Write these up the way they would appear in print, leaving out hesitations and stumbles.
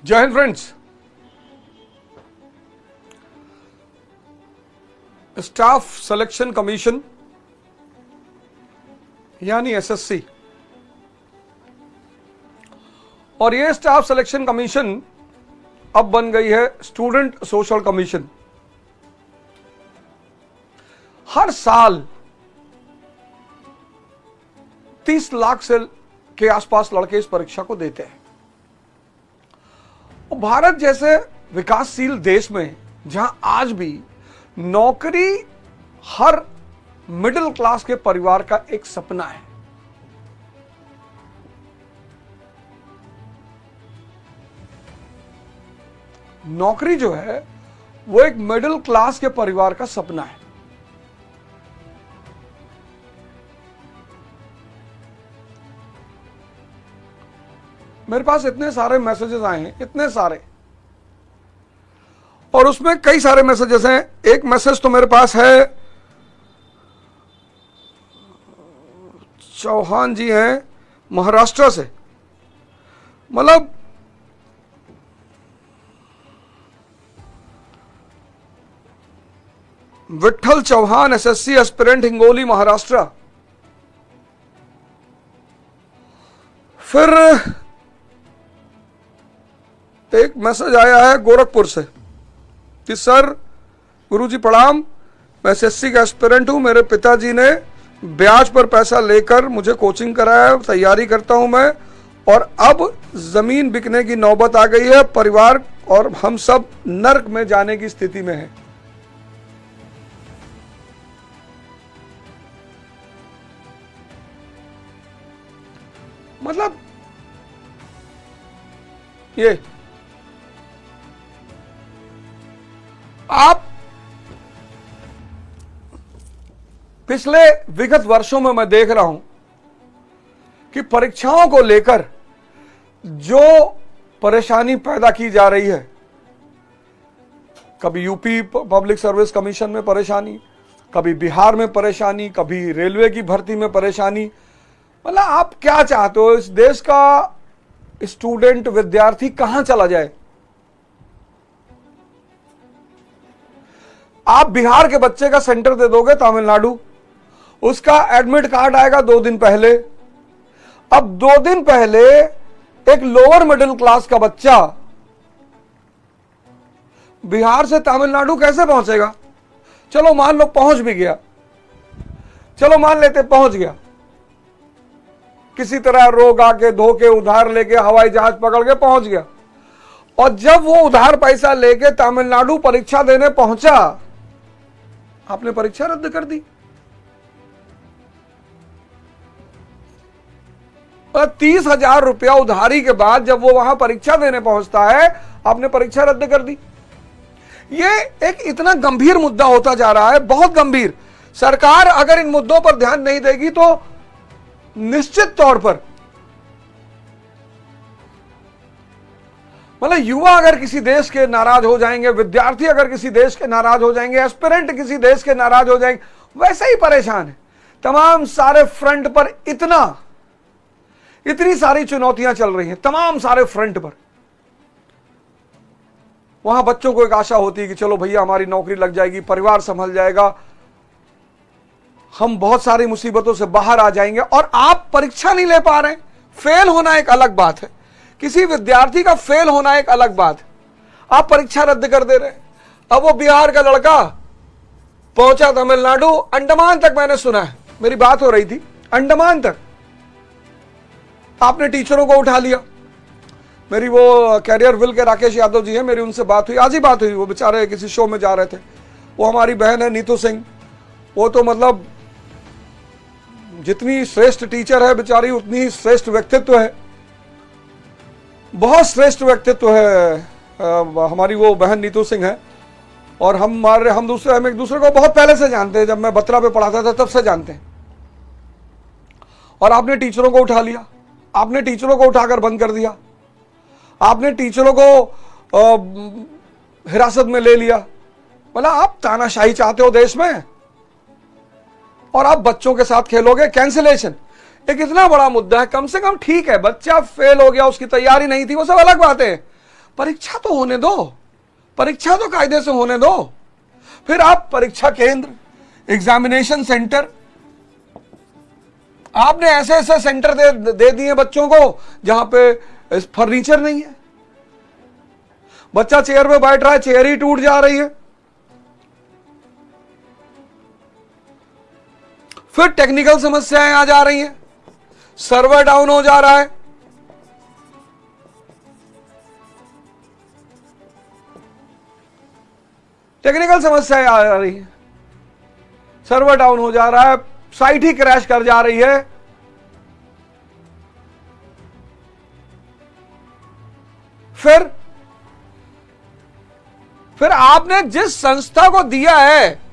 जय Hind friends. Staff selection commission यानी SSC और ये स्टाफ सिलेक्शन कमीशन अब बन गई है स्टूडेंट सोशल कमीशन। हर साल 30 लाख से के आसपास लड़के इस परीक्षा को देते हैं। भारत जैसे विकासशील देश में जहां आज भी नौकरी हर मिडिल क्लास के परिवार का एक सपना है, नौकरी जो है वो एक मिडिल क्लास के परिवार का सपना है। मेरे पास इतने सारे मैसेजेस आए हैं, इतने सारे, और उसमें कई सारे मैसेजेस हैं। एक मैसेज तो मेरे पास है, चौहान जी हैं महाराष्ट्र से, मतलब विठल चौहान एसएससी एस्पिरेंट हिंगोली महाराष्ट्र। फिर एक मैसेज आया है गोरखपुर से कि सर गुरुजी प्रणाम, मैं एसएससी का एस्पिरेंट हूं, मेरे पिताजी ने ब्याज पर पैसा लेकर मुझे कोचिंग कराया, तैयारी करता हूं मैं, और अब जमीन बिकने की नौबत आ गई है, परिवार और हम सब नर्क में जाने की स्थिति में हैं। मतलब ये आप पिछले विगत वर्षों में मैं देख रहा हूं कि परीक्षाओं को लेकर जो परेशानी पैदा की जा रही है, कभी यूपी पब्लिक सर्विस कमीशन में परेशानी, कभी बिहार में परेशानी, कभी रेलवे की भर्ती में परेशानी। मतलब आप क्या चाहते हो, इस देश का स्टूडेंट विद्यार्थी कहां चला जाए? आप बिहार के बच्चे का सेंटर दे दोगे तमिलनाडु, उसका एडमिट कार्ड आएगा 2 दिन पहले। अब 2 दिन पहले एक लोअर मिडिल क्लास का बच्चा बिहार से तमिलनाडु कैसे पहुंचेगा? चलो मान लो पहुंच भी गया, चलो मान लेते पहुंच गया, किसी तरह रोग आके धोके उधार लेके हवाई जहाज पकड़ के पहुंच गया, और जब वो उधार पैसा लेके तमिलनाडु परीक्षा देने पहुंचा, आपने परीक्षा रद्द कर दी। और 30,000 रुपया उधारी के बाद जब वो वहां परीक्षा देने पहुंचता है, आपने परीक्षा रद्द कर दी। ये एक इतना गंभीर मुद्दा होता जा रहा है, बहुत गंभीर। सरकार अगर इन मुद्दों पर ध्यान नहीं देगी तो निश्चित तौर पर, मतलब युवा अगर किसी देश के नाराज हो जाएंगे, विद्यार्थी अगर किसी देश के नाराज हो जाएंगे, एस्पिरेंट किसी देश के नाराज हो जाएंगे, वैसे ही परेशान है। तमाम सारे फ्रंट पर इतनी सारी चुनौतियां चल रही हैं, तमाम सारे फ्रंट पर। वहां बच्चों को एक आशा होती है कि चलो भैया हमारी नौकरी लग जाएगी, परिवार संभल जाएगा, हम बहुत सारी मुसीबतों से बाहर आ जाएंगे, और आप परीक्षा नहीं ले पा रहे हैं। फेल होना एक अलग बात है, किसी विद्यार्थी का फेल होना एक अलग बात है, आप परीक्षा रद्द कर दे रहे हैं। अब वो बिहार का लड़का पहुंचा तमिलनाडु, अंडमान तक मैंने सुना है, मेरी बात हो रही थी, अंडमान तक आपने टीचरों को उठा लिया। मेरी वो कैरियर विल के राकेश यादव जी हैं, मेरी उनसे बात हुई, आज ही बात हुई, वो बेचारे किसी शो में जा रहे थे। वो हमारी बहन है नीतू सिंह, वो तो मतलब जितनी श्रेष्ठ टीचर है बेचारी, उतनी ही श्रेष्ठ व्यक्तित्व है, बहुत श्रेष्ठ व्यक्तित्व है हमारी वो बहन नीतू सिंह है। और हम एक दूसरे को बहुत पहले से जानते हैं, जब मैं बत्रा पे पढ़ाता था तब से जानते हैं। और आपने टीचरों को उठा लिया, आपने टीचरों को उठाकर बंद कर दिया, आपने टीचरों को हिरासत में ले लिया। मतलब आप तानाशाही चाहते हो देश में, और आप बच्चों के साथ खेलोगे। कैंसिलेशन एक इतना बड़ा मुद्दा है, कम से कम ठीक है, बच्चा फेल हो गया, उसकी तैयारी नहीं थी, वो सब अलग बात है, परीक्षा तो होने दो, परीक्षा तो कायदे से होने दो। फिर आप परीक्षा केंद्र, एग्जामिनेशन सेंटर, आपने ऐसे ऐसे सेंटर दे दिए बच्चों को जहां पे फर्नीचर नहीं है, बच्चा चेयर पे बैठ रहा है, चेयर ही टूट जा रही है। फिर टेक्निकल समस्याएं आ जा रही हैं, सर्वर डाउन हो जा रहा है, टेक्निकल समस्याएं आ रही हैं, सर्वर डाउन हो जा रहा है, साइट ही क्रैश कर जा रही है। फिर आपने जिस संस्था को दिया है,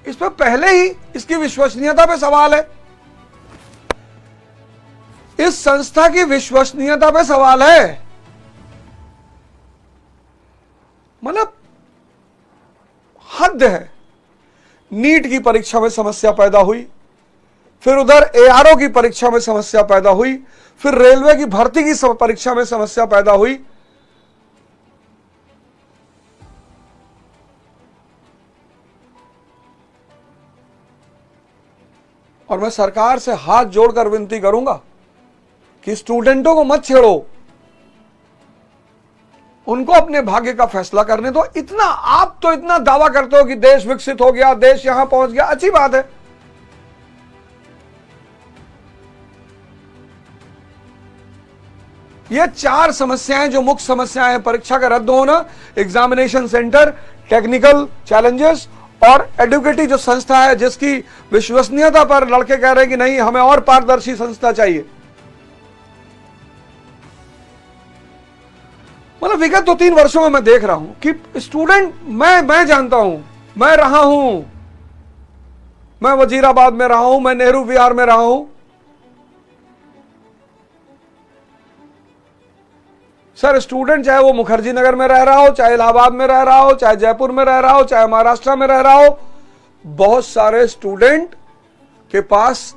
इस पर पहले ही इसकी विश्वसनीयता पे सवाल है, इस संस्था की विश्वसनीयता पे सवाल है। मतलब हद है। नीट की परीक्षा में समस्या पैदा हुई, फिर उधर एआरओ की परीक्षा में समस्या पैदा हुई, फिर रेलवे की भर्ती की परीक्षा में समस्या पैदा हुई। और मैं सरकार से हाथ जोड़कर विनती करूंगा कि स्टूडेंटों को मत छेड़ो, उनको अपने भाग्य का फैसला करने दो। इतना आप तो इतना दावा करते हो कि देश विकसित हो गया, देश यहां पहुंच गया, अच्छी बात है। ये 4 समस्याएं जो मुख्य समस्याएं हैं, परीक्षा का रद्द होना, एग्जामिनेशन सेंटर, टेक्निकल चैलेंजेस और एडुकेटी जो संस्था है जिसकी विश्वसनीयता पर लड़के कह रहे हैं कि नहीं, हमें और पारदर्शी संस्था चाहिए। मतलब विगत 2-3 वर्षों में मैं देख रहा हूं कि स्टूडेंट, मैं जानता हूं, मैं रहा हूं, मैं वजीराबाद में रहा हूं, मैं नेहरू विहार में रहा हूं। सर स्टूडेंट चाहे वो मुखर्जी नगर में रह रहा हो, चाहे इलाहाबाद में रह रहा हो, चाहे जयपुर में रह रहा हो, चाहे महाराष्ट्र में रह रहा हो, बहुत सारे स्टूडेंट के पास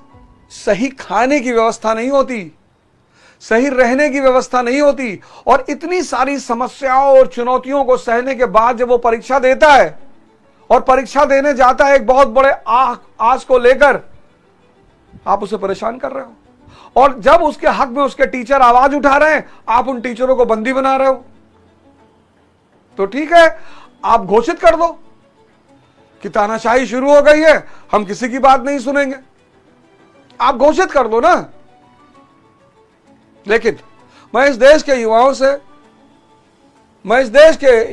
सही खाने की व्यवस्था नहीं होती, सही रहने की व्यवस्था नहीं होती। और इतनी सारी समस्याओं और चुनौतियों को सहने के बाद जब वो परीक्षा देता है और परीक्षा देने जाता है एक बहुत बड़े आस को लेकर, आप उसे परेशान कर रहे हो। और जब उसके हक में उसके टीचर आवाज उठा रहे हैं, आप उन टीचरों को बंदी बना रहे हो। तो ठीक है, आप घोषित कर दो कि तानाशाही शुरू हो गई है, हम किसी की बात नहीं सुनेंगे, आप घोषित कर दो ना। लेकिन मैं इस देश के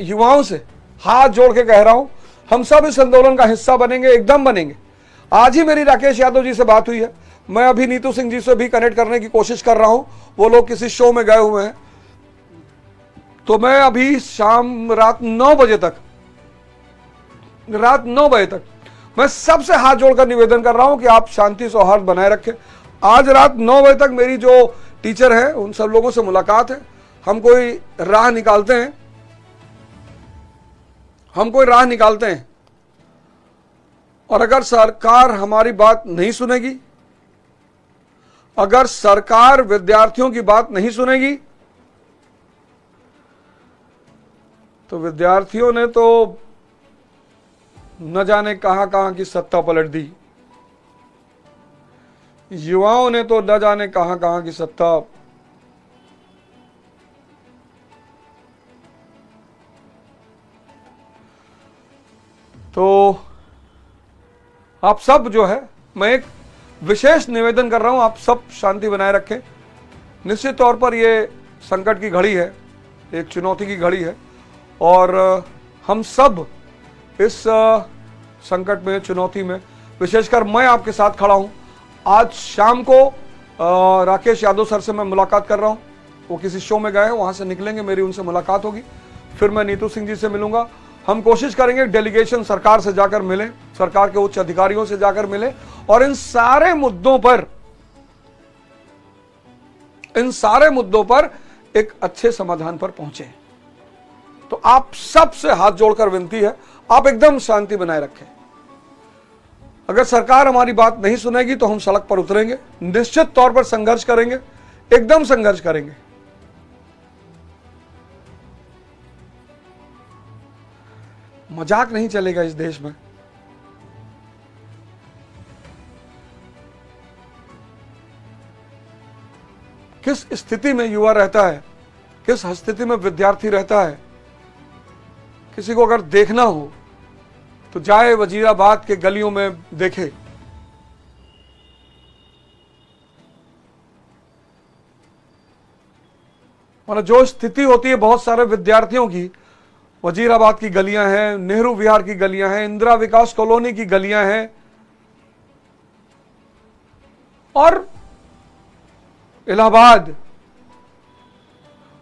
युवाओं से हाथ जोड़ के कह रहा हूं, हम सब इस आंदोलन का हिस्सा बनेंगे, एकदम बनेंगे। आज ही मेरी राकेश यादव जी से बात हुई है, मैं अभी नीतू सिंह जी से भी कनेक्ट करने की कोशिश कर रहा हूं, वो लोग किसी शो में गए हुए हैं। तो मैं अभी शाम रात 9 बजे तक मैं सबसे हाथ जोड़कर निवेदन कर रहा हूं कि आप शांति सौहार्द बनाए रखें। आज रात 9 बजे तक मेरी जो टीचर है उन सब लोगों से मुलाकात है, हम कोई राह निकालते हैं। और अगर सरकार हमारी बात नहीं सुनेगी, अगर सरकार विद्यार्थियों की बात नहीं सुनेगी, तो विद्यार्थियों ने तो न जाने कहां की सत्ता पलट दी, युवाओं ने तो न जाने कहां की सत्ता। तो आप सब जो है, मैं एक विशेष निवेदन कर रहा हूं, आप सब शांति बनाए रखें। निश्चित तौर पर ये संकट की घड़ी है, एक चुनौती की घड़ी है, और हम सब इस संकट में, चुनौती में, विशेषकर मैं आपके साथ खड़ा हूं। आज शाम को राकेश यादव सर से मैं मुलाकात कर रहा हूं, वो किसी शो में गए हैं, वहां से निकलेंगे, मेरी उनसे मुलाकात होगी। फिर मैं नीतू सिंह जी से मिलूंगा। हम कोशिश करेंगे डेलीगेशन सरकार से जाकर मिले, सरकार के उच्च अधिकारियों से जाकर मिले, और इन सारे मुद्दों पर एक अच्छे समाधान पर पहुंचे। तो आप सबसे हाथ जोड़कर विनती है, आप एकदम शांति बनाए रखें। अगर सरकार हमारी बात नहीं सुनेगी तो हम सड़क पर उतरेंगे, निश्चित तौर पर संघर्ष करेंगे, एकदम संघर्ष करेंगे। मजाक नहीं चलेगा इस देश में। किस स्थिति में युवा रहता है, किस स्थिति में विद्यार्थी रहता है, किसी को अगर देखना हो तो जाए वजीराबाद के गलियों में देखे। मतलब जो स्थिति होती है बहुत सारे विद्यार्थियों की, वजीराबाद की गलियां हैं, नेहरू विहार की गलियां हैं, इंदिरा विकास कॉलोनी की गलियां हैं, और इलाहाबाद,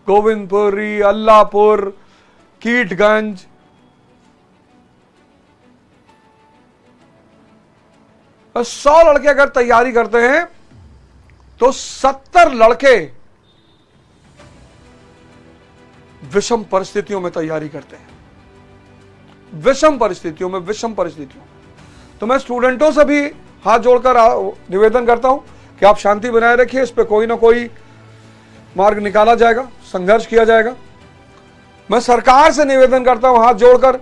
गोविंदपुरी, अल्लाहपुर, कीटगंज, और 100 लड़के अगर तैयारी करते हैं तो 70 लड़के विषम परिस्थितियों में तैयारी करते हैं, विषम परिस्थितियों में, विषम परिस्थितियों में। तो मैं स्टूडेंटों से भी हाथ जोड़कर निवेदन करता हूं कि आप शांति बनाए रखिए, इस पे कोई ना कोई मार्ग निकाला जाएगा, संघर्ष किया जाएगा। मैं सरकार से निवेदन करता हूं हाथ जोड़कर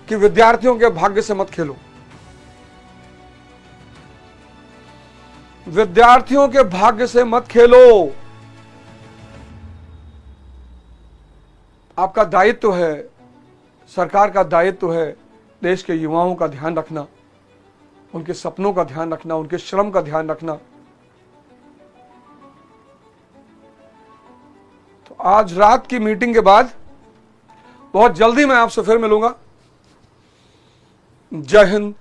कि विद्यार्थियों के भाग्य से मत खेलो, विद्यार्थियों के भाग्य से मत खेलो। आपका दायित्व है, सरकार का दायित्व है देश के युवाओं का ध्यान रखना, उनके सपनों का ध्यान रखना, उनके श्रम का ध्यान रखना। तो आज रात की मीटिंग के बाद बहुत जल्दी मैं आपसे फिर मिलूंगा। जय हिंद,